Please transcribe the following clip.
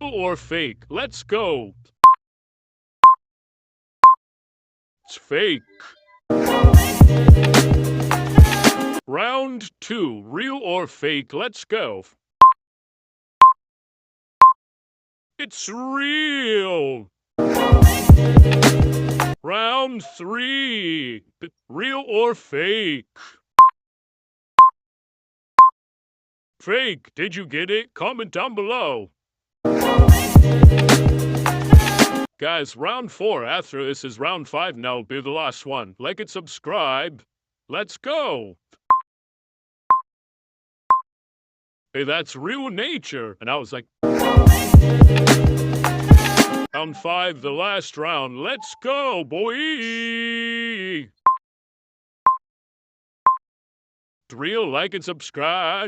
or fake? Let's go. It's fake. Round 2, real or fake? Let's go. It's real. Round 3, real or fake? Fake. Did you get it? Comment down below. Guys, round 4 after this is round 5 now will be the last one. Like and subscribe. Let's go. Hey, that's real nature. And I was like, round 5, the last round. Let's go, boy. Real, like and subscribe.